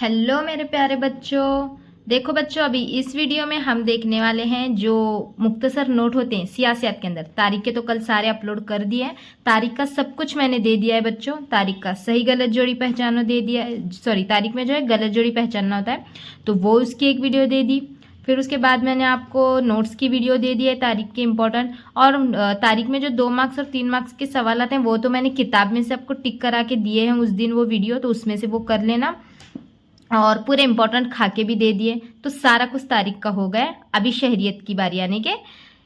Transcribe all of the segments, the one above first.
Hello मेरे प्यारे बच्चों। देखो बच्चों, अभी इस वीडियो में हम देखने वाले हैं जो मुख्तसर नोट होते हैं सियासियात के अंदर। तारीख के तो कल सारे अपलोड कर दिए हैं। तारीख का सब कुछ मैंने दे दिया है बच्चों। तारीख का सही गलत जोड़ी पहचानो दे दिया है, सॉरी तारीख में जो है गलत जोड़ी पहचानना होता है तो वो उसकी एक वीडियो दे दी। फिर उसके बाद मैंने आपको नोट्स की वीडियो दे दी है तारीख के इम्पोर्टेंट। और तारीख में जो 2 मार्क्स और 3 मार्क्स के सवाल आते हैं वो तो मैंने किताब में से आपको टिक करा के दिए हैं उस दिन वो वीडियो, तो उसमें से वो कर लेना। और पूरे इंपॉर्टेंट खाके भी दे दिए, तो सारा कुछ तारीख का हो गया। अभी शहरियत की बारी यानी कि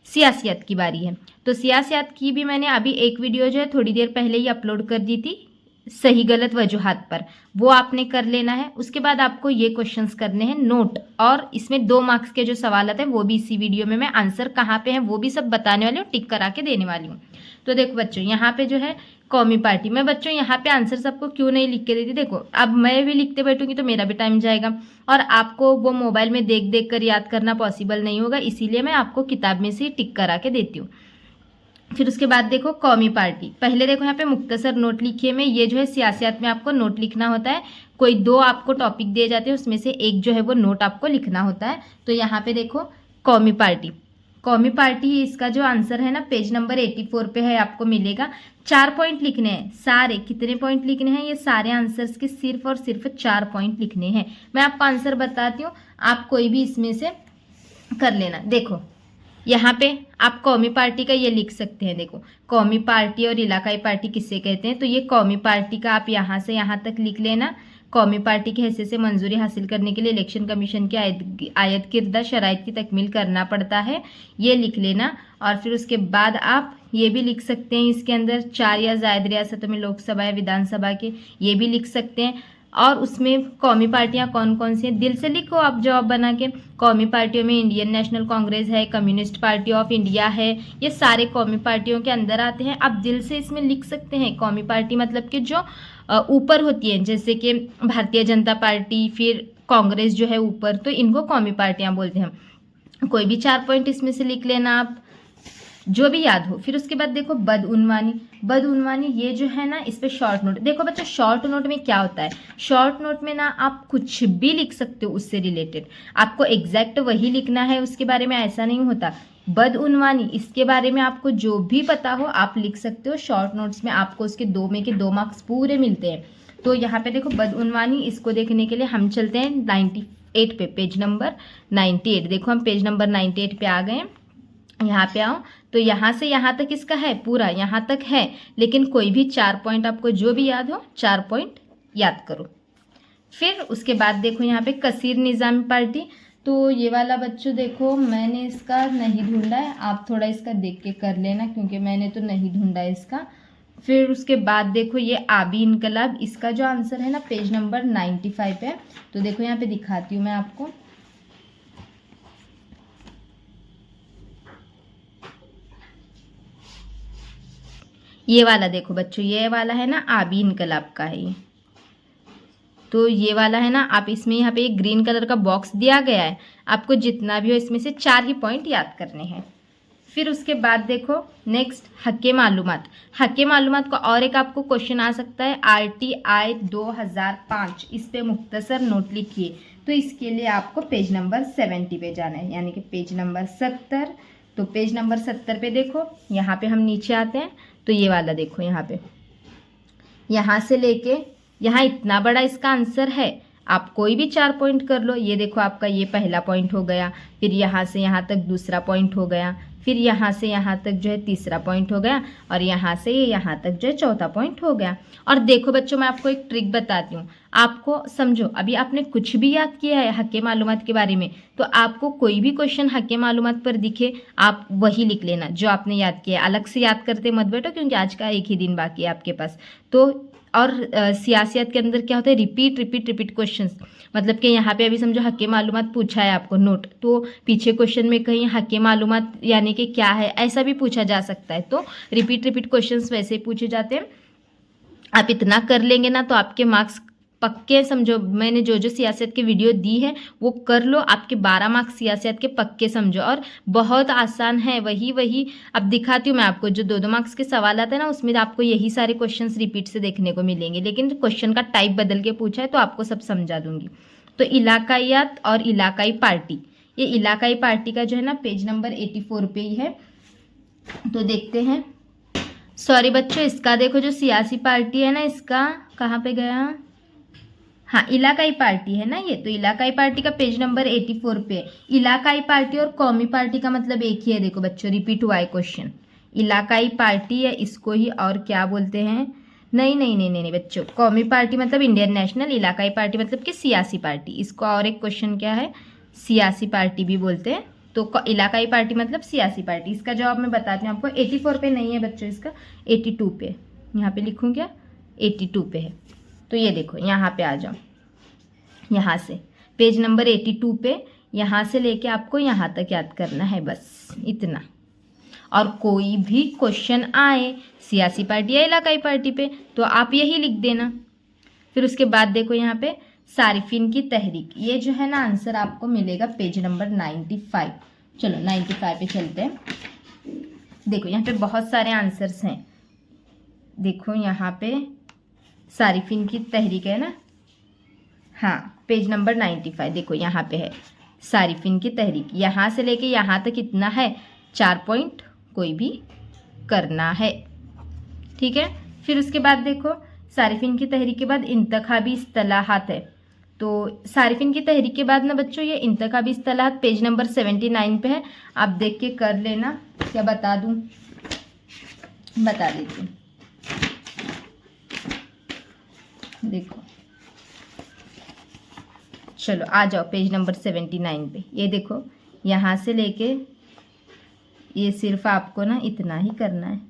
सियासियत की बारी है। तो सियासियत की भी मैंने अभी एक वीडियो जो है थोड़ी देर पहले ही अपलोड कर दी थी सही गलत वजूहात पर, वो आपने कर लेना है। उसके बाद आपको ये क्वेश्चंस करने हैं नोट, और इसमें 2 मार्क्स के जो सवाल आते हैं वो भी इसी वीडियो में मैं आंसर कहाँ पे है वो भी सब बताने वाली हूँ, टिक करा के देने वाली हूँ। तो देखो बच्चों, यहाँ पे जो है कौमी पार्टी, मैं बच्चों यहाँ पे आंसर सबको क्यों नहीं लिख के देती, देखो अब मैं भी लिखते बैठूंगी तो मेरा भी टाइम जाएगा और आपको वो मोबाइल में देख देख कर याद करना पॉसिबल नहीं होगा, इसीलिए मैं आपको किताब में से टिक करा के देती हूँ। फिर उसके बाद देखो कौमी पार्टी, पहले देखो यहाँ पे मुख्तसर नोट लिखिए में, ये जो है सियासत में आपको नोट लिखना होता है। कोई 2 आपको टॉपिक दिए जाते हैं उसमें से एक जो है वो नोट आपको लिखना होता है। तो यहाँ पे देखो कौमी पार्टी, कौमी पार्टी इसका जो आंसर है ना पेज नंबर 84 पे है, आपको मिलेगा। 4 पॉइंट लिखने हैं सारे। कितने पॉइंट लिखने हैं? ये सारे आंसर्स के सिर्फ और सिर्फ 4 पॉइंट लिखने हैं। मैं आपको आंसर बताती हूँ, आप कोई भी इसमें से कर लेना। देखो यहाँ पे आप कौमी पार्टी का ये लिख सकते हैं। देखो कौमी पार्टी और इलाकाई पार्टी किससे कहते हैं, तो ये कौमी पार्टी का आप यहाँ से यहाँ तक लिख लेना। कौमी पार्टी की हैसियत से मंजूरी हासिल करने के लिए इलेक्शन कमीशन की आयत किरदा शराइत की तकमील करना पड़ता है, ये लिख लेना। और फिर उसके बाद आप ये भी लिख सकते हैं इसके अंदर 4 या ज़ायद रियासतों में लोकसभा या विधानसभा के, ये भी लिख सकते हैं। और उसमें कौमी पार्टियां कौन कौन सी हैं दिल से लिखो आप जवाब बना के। कौमी पार्टियों में इंडियन नेशनल कांग्रेस है, कम्युनिस्ट पार्टी ऑफ इंडिया है, ये सारे कौमी पार्टियों के अंदर आते हैं। आप दिल से इसमें लिख सकते हैं कौमी पार्टी मतलब कि जो ऊपर होती है, जैसे कि भारतीय जनता पार्टी, फिर कांग्रेस जो है ऊपर, तो इनको कौमी पार्टियां बोलते हैं। कोई भी 4 पॉइंट इसमें से लिख लेना आप, जो भी याद हो। फिर उसके बाद देखो बदउनवानी, बदउनवानी ये जो है ना इस पे शॉर्ट नोट। देखो बच्चों शॉर्ट नोट में क्या होता है, शॉर्ट नोट में ना आप कुछ भी लिख सकते हो उससे रिलेटेड, आपको एग्जैक्ट वही लिखना है उसके बारे में, ऐसा नहीं होता। बदउनवानी इसके बारे में आपको जो भी पता हो आप लिख सकते हो शॉर्ट नोट्स में, आपको उसके 2 में के 2 मार्क्स पूरे मिलते हैं। तो यहाँ पे देखो बदउनवानी, इसको देखने के लिए हम चलते हैं 98 पे, पेज नंबर 98। देखो हम पेज नंबर 98 पे आ गए। यहाँ पे आओ तो यहाँ से यहाँ तक इसका है, पूरा यहाँ तक है, लेकिन कोई भी 4 पॉइंट आपको जो भी याद हो 4 पॉइंट याद करो। फिर उसके बाद देखो यहाँ पे कसीर निज़ामी पार्टी, तो ये वाला बच्चों देखो मैंने इसका नहीं ढूंढा है, आप थोड़ा इसका देख के कर लेना क्योंकि मैंने तो नहीं ढूंढा है इसका। फिर उसके बाद देखो ये आबी इनकलाब, इसका जो आंसर है ना पेज नंबर 95 है। तो देखो यहाँ पे दिखाती हूँ मैं आपको, ये वाला देखो बच्चों, ये वाला है ना आबी इनकलाब का है ये। तो ये वाला है ना, आप इसमें यहाँ पे एक ग्रीन कलर का बॉक्स दिया गया है, आपको जितना भी हो इसमें से 4 ही पॉइंट याद करने हैं। फिर उसके बाद देखो नेक्स्ट हक़ मालूमात, हक़ मालूमात का और एक आपको क्वेश्चन आ सकता है RTI 2005, इस पे मुख्तसर नोट लिखिए। तो इसके लिए आपको पेज नंबर 70 पे जाना है, यानी कि पेज नंबर 70। तो पेज नंबर 70 पे देखो, यहाँ पे हम नीचे आते हैं तो ये वाला देखो, यहाँ से लेके यहाँ इतना बड़ा इसका आंसर है, आप कोई भी 4 पॉइंट कर लो। ये देखो आपका ये पहला पॉइंट हो गया, फिर यहाँ से यहाँ तक दूसरा पॉइंट हो गया, फिर यहाँ से यहाँ तक जो है तीसरा पॉइंट हो गया, और यहाँ से यहाँ तक जो है चौथा पॉइंट हो गया। और देखो बच्चों मैं आपको एक ट्रिक बताती हूँ, आपको समझो अभी आपने कुछ भी याद किया है हक़ मालूमात के बारे में, तो आपको कोई भी क्वेश्चन हक़ मालूमात पर दिखे आप वही लिख लेना जो आपने याद किया है। अलग से याद करते मत बैठो क्योंकि आज का एक ही दिन बाकी है आपके पास। तो और सियासियत के अंदर क्या होता है, रिपीट रिपीट रिपीट क्वेश्चंस, मतलब कि यहाँ पे अभी समझो हक़ मालूमात पूछा है आपको नोट, तो पीछे क्वेश्चन में कहीं हक़ मालूमात यानी कि क्या है ऐसा भी पूछा जा सकता है। तो रिपीट रिपीट क्वेश्चंस वैसे ही पूछे जाते हैं। आप इतना कर लेंगे ना तो आपके मार्क्स पक्के समझो, मैंने जो जो सियासत की वीडियो दी है वो कर लो, आपके 12 मार्क्स सियासत के पक्के समझो। और बहुत आसान है, वही अब दिखाती हूँ मैं आपको। जो 2-2 मार्क्स के सवाल आते हैं ना, उसमें आपको यही सारे क्वेश्चंस रिपीट से देखने को मिलेंगे, लेकिन क्वेश्चन का टाइप बदल के पूछा है तो आपको सब समझा दूंगी। तो इलाकायात और इलाकाई पार्टी, ये इलाकाई पार्टी का जो है ना पेज नंबर 84 पे ही है। तो देखते हैं। सॉरी बच्चों, इसका देखो जो सियासी पार्टी है ना, इसका कहाँ पे गया, हाँ इलाकाई पार्टी है ना ये, तो इलाकाई पार्टी का पेज नंबर 84 पे है। इलाकाई पार्टी और कौमी पार्टी का मतलब एक ही है। देखो बच्चों, रिपीट हुआ है क्वेश्चन। इलाकाई पार्टी है, इसको ही और क्या बोलते हैं, नहीं बच्चों, कौमी पार्टी मतलब इंडियन नेशनल, इलाकाई पार्टी मतलब कि सियासी पार्टी। इसको और एक क्वेश्चन क्या है, सियासी पार्टी भी बोलते हैं। तो इलाकाई पार्टी मतलब सियासी पार्टी। इसका जवाब मैं बताती हूँ आपको। 84 पे नहीं है बच्चों, इसका 82 पे, यहाँ पे लिखूँ क्या, 82 पे है। तो ये देखो यहाँ पे आ जाओ, यहाँ से पेज नंबर 82 पे, यहाँ से लेके आपको यहाँ तक याद करना है, बस इतना। और कोई भी क्वेश्चन आए सियासी पार्टी या इलाकाई पार्टी पे तो आप यही लिख देना। फिर उसके बाद देखो यहाँ पे सारिफिन की तहरीक, ये जो है ना आंसर आपको मिलेगा पेज नंबर 95। चलो 95 पे चलते हैं। देखो यहाँ पे बहुत सारे आंसर्स हैं। देखो यहाँ पे सारिफिन की तहरीक है ना, हाँ पेज नंबर 95। देखो यहाँ पे है सारिफिन की तहरीक, यहाँ से लेके यहाँ तक कितना है, 4 पॉइंट कोई भी करना है, ठीक है। फिर उसके बाद देखो सारिफिन की तहरीक के बाद इंतखाबी इस्तिलाहात है। तो सारिफिन की तहरीक के बाद ना बच्चों ये इंतखाबी इस्तिलाहात पेज नंबर 79 पे है। आप देख के कर लेना। क्या बता दूँ, बता देती हूँ। देखो चलो आ जाओ पेज नंबर 79 पे। ये देखो यहाँ से लेके ये सिर्फ आपको ना इतना ही करना है,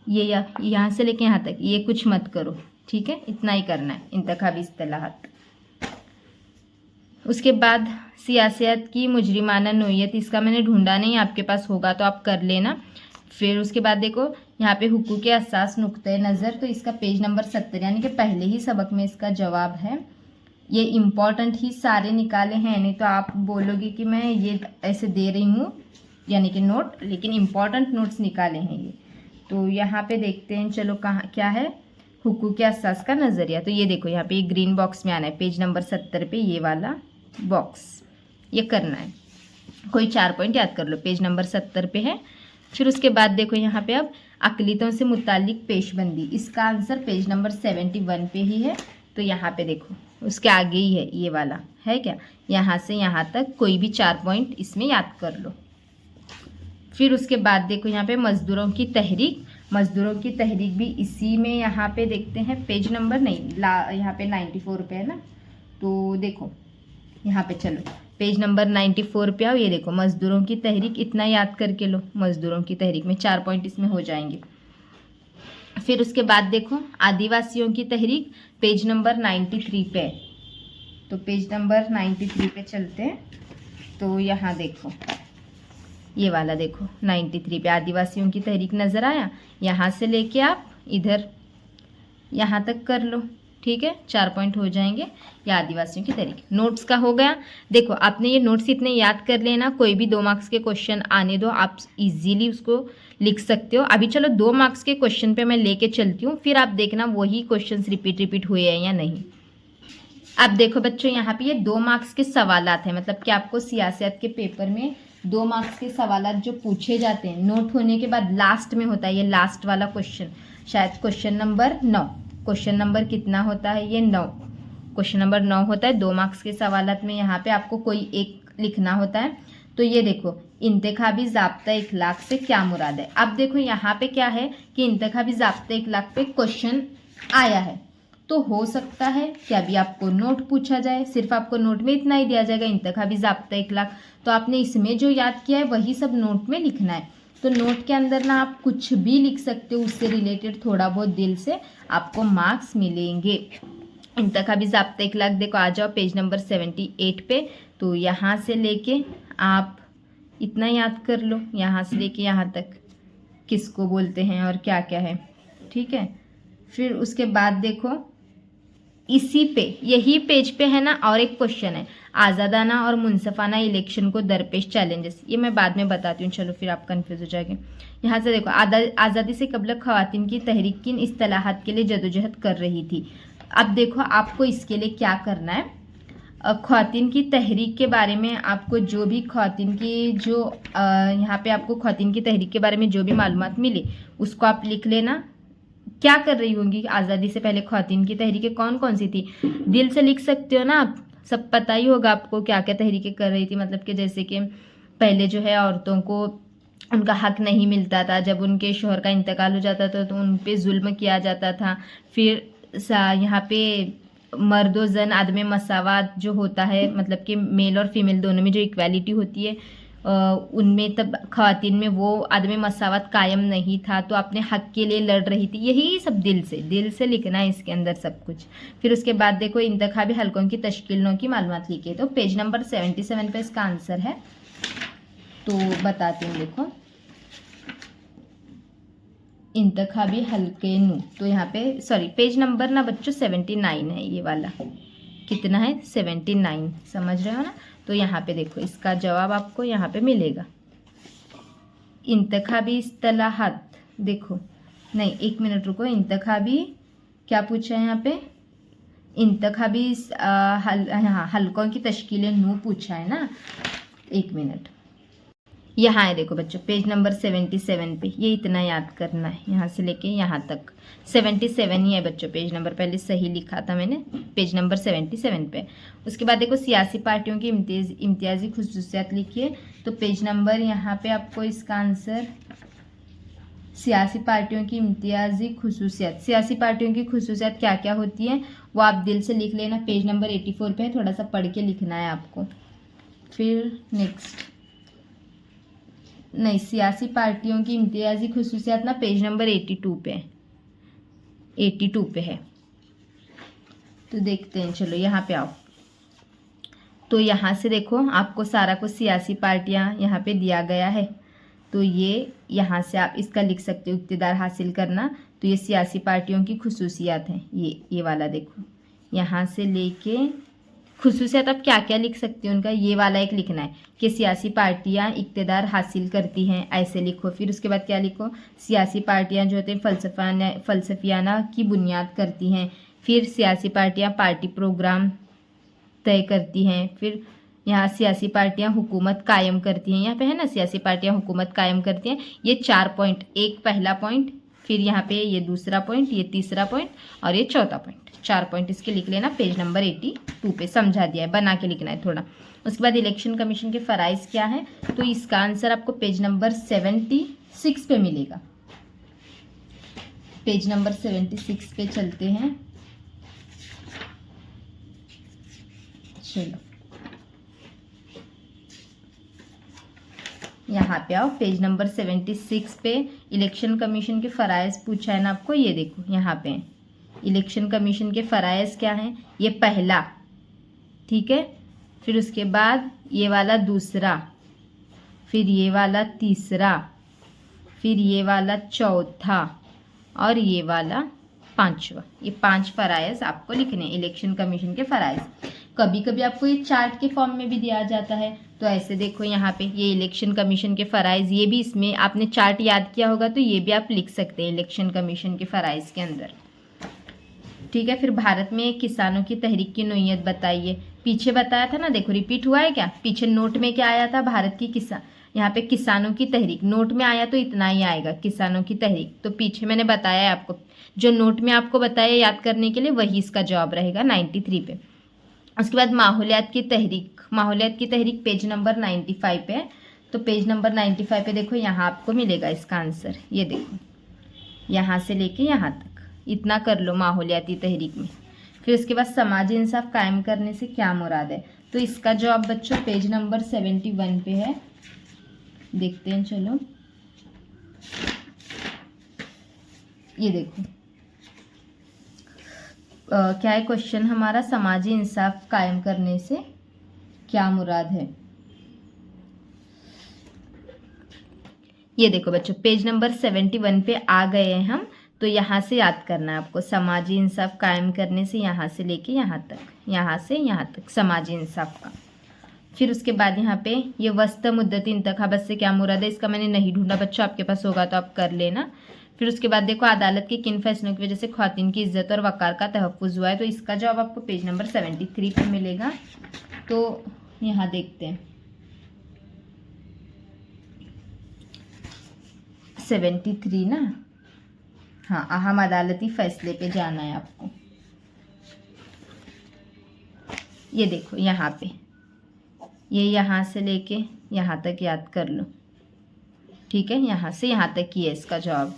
ये यहाँ से लेके यहाँ तक, ये कुछ मत करो, ठीक है, इतना ही करना है इंतखाबी इस्तिलाहात। उसके बाद सियासत की मुजरिमाना नोयत, इसका मैंने ढूंढा नहीं, आपके पास होगा तो आप कर लेना। फिर उसके बाद देखो यहाँ पे हुकूक के असास नुक्ते नज़र, तो इसका पेज नंबर 70 यानी कि पहले ही सबक में इसका जवाब है। ये इम्पॉर्टेंट ही सारे निकाले हैं, नहीं तो आप बोलोगे कि मैं ये ऐसे दे रही हूँ यानी कि नोट, लेकिन इम्पॉर्टेंट नोट्स निकाले हैं ये। तो यहाँ पे देखते हैं, चलो कहाँ क्या है, हुकूक के असास का नज़रिया। तो ये देखो यहाँ पे ये ग्रीन बॉक्स में आना है, पेज नंबर 70 पे ये वाला बॉक्स, ये करना है। कोई 4 पॉइंट याद कर लो, पेज नंबर 70 पे है। फिर उसके बाद देखो यहाँ पे अब अकलीतों से मुतालिक पेशबंदी, इसका आंसर पेज नंबर 71 पे ही है। तो यहाँ पे देखो उसके आगे ही है ये वाला, है क्या, यहाँ से यहाँ तक कोई भी 4 पॉइंट इसमें याद कर लो। फिर उसके बाद देखो यहाँ पे मज़दूरों की तहरीक, मज़दूरों की तहरीक भी इसी में यहाँ पे देखते हैं, पेज नंबर नहीं यहाँ पे 94 पे है ना। तो देखो यहाँ पे चलो पेज नंबर 94 पे आओ। ये देखो मज़दूरों की तहरीक, इतना याद करके लो, मज़दूरों की तहरीक में 4 पॉइंट इसमें हो जाएंगे। फिर उसके बाद देखो आदिवासियों की तहरीक, पेज नंबर 93 पे। तो पेज नंबर 93 पे चलते हैं। तो यहाँ देखो ये वाला देखो 93 पे आदिवासियों की तहरीक नज़र आया, यहाँ से लेके आप इधर यहाँ तक कर लो, ठीक है, 4 पॉइंट हो जाएंगे। या आदिवासियों की तहरीक। नोट्स का हो गया। देखो आपने ये नोट्स इतने याद कर लेना, कोई भी 2 मार्क्स के क्वेश्चन आने दो, आप इजीली उसको लिख सकते हो। अभी चलो 2 मार्क्स के क्वेश्चन पे मैं लेके चलती हूँ, फिर आप देखना वही क्वेश्चंस रिपीट हुए हैं या नहीं। अब देखो बच्चों यहाँ पे ये 2 मार्क्स के सवालात हैं, मतलब कि आपको सियासत के पेपर में 2 मार्क्स के सवालात जो पूछे जाते हैं नोट होने के बाद लास्ट में होता है ये लास्ट वाला क्वेश्चन, शायद क्वेश्चन नंबर 9। क्वेश्चन नंबर कितना होता है ये 9, क्वेश्चन नंबर 9 होता है। 2 मार्क्स के सवालात में यहाँ पे आपको कोई एक लिखना होता है। तो ये देखो इंतखाबी ज़ाब्ता इखलाक से क्या मुराद है। अब देखो यहाँ पे क्या है कि इंतखाबी ज़ाब्ता इखलाक पे क्वेश्चन आया है, तो हो सकता है कि अभी आपको नोट पूछा जाए, सिर्फ आपको नोट में इतना ही दिया जाएगा इंतखाबी ज़ाब्ता इखलाक, तो आपने इसमें जो याद किया है वही सब नोट में लिखना है। तो नोट के अंदर ना आप कुछ भी लिख सकते हो, उससे रिलेटेड थोड़ा बहुत दिल से आपको मार्क्स मिलेंगे। इंतखाबी ज़ाब्ता इखलाक देखो आ जाओ पेज नंबर 78 पे। तो यहाँ से लेके आप इतना याद कर लो, यहाँ से लेके यहाँ तक किसको बोलते हैं और क्या क्या है, ठीक है। फिर उसके बाद देखो इसी पे, यही पेज पे है ना और एक क्वेश्चन है, आज़ादाना और मुनसफाना इलेक्शन को दरपेश चैलेंजेस। ये मैं बाद में बताती हूँ, चलो फिर आप कंफ्यूज हो जाएंगे। यहाँ से देखो, आज़ादी से कबल ख़वातीन की तहरीक किन इस्तेलाहात के लिए जदोजहद कर रही थी। अब देखो आपको इसके लिए क्या करना है, ख़वातीन की तहरीक के बारे में आपको जो भी ख़वातीन की जो यहाँ पे आपको ख़वातीन की तहरीक के बारे में जो भी मालूमात मिले उसको आप लिख लेना। क्या कर रही होंगी आज़ादी से पहले ख़वातीन की तहरीकें कौन कौन सी थी, दिल से लिख सकते हो ना आप, सब पता ही होगा आपको क्या क्या तहरीकें कर रही थी। मतलब कि जैसे कि पहले जो है औरतों को उनका हक नहीं मिलता था, जब उनके शोहर का इंतकाल हो जाता था तो उन पे जुल्म किया जाता था। फिर यहाँ पे मर्द और जन आदमी मसावात जो होता है, मतलब कि मेल और फीमेल दोनों में जो इक्वालिटी होती है, उनमें तब ख़वातीन में वो आदमी मसावत कायम नहीं था, तो अपने हक के लिए लड़ रही थी। यही सब दिल से लिखना है इसके अंदर सब कुछ। फिर उसके बाद देखो इंतखाबी हलकों की तश्कीलों की मालूमात लिखी है, तो पेज नंबर 77 पे इसका आंसर है। तो बताती हूँ, देखो इंतखाबी हलके नू, तो यहाँ पे सॉरी पेज नंबर ना बच्चों 79 है, ये वाला कितना है 79, समझ रहे हो ना। तो यहाँ पे देखो इसका जवाब आपको यहाँ पे मिलेगा। इंतखाबी इस्तेलाहात, देखो नहीं एक मिनट रुको, इंतखाबी क्या पूछा है यहाँ पे, इंतखाबी हलकों की तश्कीलें नू पूछा है ना। एक मिनट, यहाँ है देखो बच्चों पेज नंबर 77 पे, ये इतना याद करना है यहाँ से लेके यहाँ तक। 77 ही है बच्चों पेज नंबर, पहले सही लिखा था मैंने, पेज नंबर 77 पे। उसके बाद देखो सियासी पार्टियों की इम्तियाजी खुसूसियात लिखिए, तो पेज नंबर यहाँ पे आपको इसका आंसर सियासी पार्टियों की इम्तियाजी खुसूसियात। सियासी पार्टियों की खुसूसियात क्या क्या होती है वो आप दिल से लिख लेना, पेज नंबर 84 पे है, थोड़ा सा पढ़ के लिखना है आपको। फिर नेक्स्ट नहीं, सियासी पार्टियों की इम्तियाजी खुसूसियात ना पेज नंबर 82 पे है, 82 पे है। तो देखते हैं, चलो यहाँ पे आओ। तो यहाँ से देखो आपको सारा कुछ सियासी पार्टियाँ यहाँ पे दिया गया है, तो ये यहाँ से आप इसका लिख सकते हो, इक़्तिदार हासिल करना। तो ये सियासी पार्टियों की खुसूसियात हैं, ये वाला देखो, यहाँ से लेके खुसूसियात आप क्या क्या लिख सकते हो उनका, ये वाला एक लिखना है कि सियासी पार्टियां इक़्तिदार हासिल करती हैं, ऐसे लिखो। फिर उसके बाद क्या लिखो, सियासी पार्टियां जो होते हैं फ़लसफ़ियाना की बुनियाद करती हैं। फिर सियासी पार्टियां पार्टी प्रोग्राम तय करती हैं। फिर यहाँ सियासी पार्टियां हुकूमत कायम करती हैं, यहाँ पे है ना सियासी पार्टियां हुकूमत कायम करती हैं। ये 4 पॉइंट, एक पहला पॉइंट, फिर यहाँ पे ये दूसरा पॉइंट, ये तीसरा पॉइंट और ये चौथा पॉइंट, 4 पॉइंट इसके लिख लेना। पेज नंबर 82 पे समझा दिया है, बना के लिखना है थोड़ा। उसके बाद इलेक्शन कमीशन के फ़राइज़ क्या है, तो इसका आंसर आपको पेज नंबर 76 पे मिलेगा। पेज नंबर 76 पे चलते हैं, चलो यहाँ पे आओ। पेज नंबर 76 पे इलेक्शन कमीशन के फ़राइज़ पूछा है ना आपको, ये देखो यहाँ पे इलेक्शन कमीशन के फ़राइज़ क्या हैं, ये पहला, ठीक है, फिर उसके बाद ये वाला दूसरा, फिर ये वाला तीसरा, फिर ये वाला चौथा और ये वाला पांचवा। ये 5 फ़राइज़ आपको लिखने हैं इलेक्शन कमीशन के फ़राइज़। कभी कभी आपको ये चार्ट के फॉर्म में भी दिया जाता है, तो ऐसे देखो यहाँ पे ये इलेक्शन कमीशन के फ़राइज़, ये भी इसमें आपने चार्ट याद किया होगा तो ये भी आप लिख सकते हैं इलेक्शन कमीशन के फ़राइज़ के अंदर, ठीक है। फिर भारत में किसानों की तहरीक की नोयत बताइए, पीछे बताया था ना, देखो रिपीट हुआ है क्या, पीछे नोट में क्या आया था, भारत की यहाँ पे किसानों की तहरीक, नोट में आया तो इतना ही आएगा किसानों की तहरीक, तो पीछे मैंने बताया है आपको, जो नोट में आपको बताया याद करने के लिए वही इसका जवाब रहेगा 93 पे। उसके बाद माहौलियात की तहरीक पेज नंबर 95 पे है, तो पेज नंबर 95 पे देखो यहाँ आपको मिलेगा इसका आंसर, ये देखो यहाँ से लेके यहाँ तक इतना कर लो माहौलियाती तहरीक में। फिर उसके बाद समाजी इंसाफ कायम करने से क्या मुराद है, तो इसका जवाब बच्चों पेज नंबर 71 पे है, देखते हैं चलो। ये देखो क्या है क्वेश्चन हमारा, समाजी इंसाफ कायम करने से क्या मुराद है। ये देखो बच्चों पेज नंबर 71 पे आ गए हैं हम, तो यहाँ से याद करना है आपको, समाजी इंसाफ कायम करने से यहाँ से लेके यहाँ तक, यहाँ से यहाँ तक समाजी इंसाफ का। फिर उसके बाद यहाँ पे ये वस्त मुद्दती इंतखाबत से क्या मुराद है, इसका मैंने नहीं ढूंढा बच्चों, आपके पास होगा तो आप कर लेना। फिर उसके बाद देखो अदालत के किन फैसलों की वजह से ख्वातीन की इज्जत और वकार का तहफ़्फ़ुज़ हुआ है, तो इसका जवाब आपको पेज नंबर 73 पे मिलेगा। तो यहाँ देखते हैं 73 ना, हाँ, अहम अदालती फैसले पे जाना है आपको। ये देखो यहाँ पे, ये यहाँ से लेके यहाँ तक याद कर लो, ठीक है, यहाँ से यहाँ तक ही है इसका जवाब।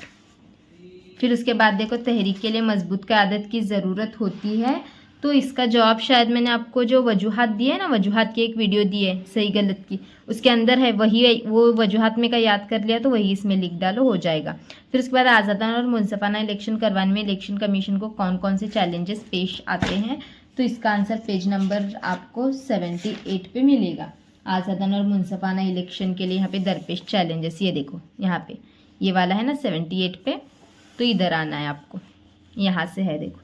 फिर उसके बाद देखो तहरीक के लिए मजबूत क़यादत की ज़रूरत होती है, तो इसका जवाब शायद मैंने आपको जो वजूहात दिए है ना, वजूहात की एक वीडियो दी है सही गलत की, उसके अंदर है, वही वो वजूहात में का याद कर लिया तो वही इसमें लिख डालो, हो जाएगा। फिर उसके बाद आज़ादाना और मुनसफाना इलेक्शन करवाने में इलेक्शन कमीशन को कौन कौन से चैलेंजेस पेश आते हैं, तो इसका आंसर पेज नंबर आपको 78 पे मिलेगा। आज़ादाना और मुनसफाना इलेक्शन के लिए यहाँ पे दरपेश चैलेंजेस, ये देखो यहाँ पे ये वाला है ना 78 पे, तो इधर आना है आपको, यहाँ से है देखो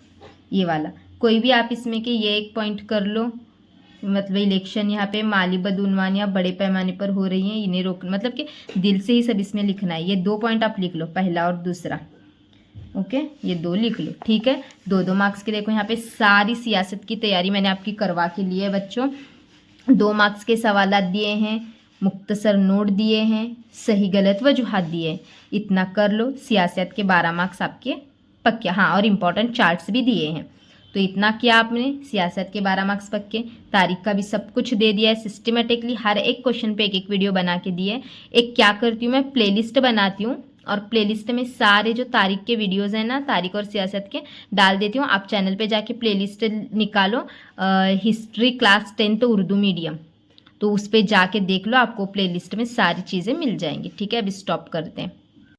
ये वाला, कोई भी आप इसमें के ये एक पॉइंट कर लो, मतलब इलेक्शन यहाँ पे माली बदउनवानी या बड़े पैमाने पर हो रही हैं, इन्हें रोक, मतलब कि दिल से ही सब इसमें लिखना है। ये 2 पॉइंट आप लिख लो, पहला और दूसरा, ओके, ये 2 लिख लो, ठीक है। 2-2 मार्क्स के देखो यहाँ पे सारी सियासत की तैयारी मैंने आपकी करवा के लिए बच्चों, 2 मार्क्स के सवाल दिए हैं, मुख्तसर नोट दिए हैं, सही गलत वजूहात दिए हैं, इतना कर लो। सियासत के 12 मार्क्स आपके पक्के, हाँ, और इम्पोर्टेंट चार्ट्स भी दिए हैं, तो इतना किया आपने, सियासत के 12 मार्क्स पक्के। तारीख का भी सब कुछ दे दिया है सिस्टमेटिकली, हर एक क्वेश्चन पे एक वीडियो बना के दिए। एक क्या करती हूँ मैं, प्लेलिस्ट बनाती हूँ और प्लेलिस्ट में सारे जो तारीख के वीडियोस हैं ना, तारीख और सियासत के, डाल देती हूँ। आप चैनल पे जाके प्लेलिस्ट निकालो, history class 10th Urdu medium, तो उस पर जाके देख लो, आपको प्लेलिस्ट में सारी चीज़ें मिल जाएंगी, ठीक है। अब स्टॉप करते हैं।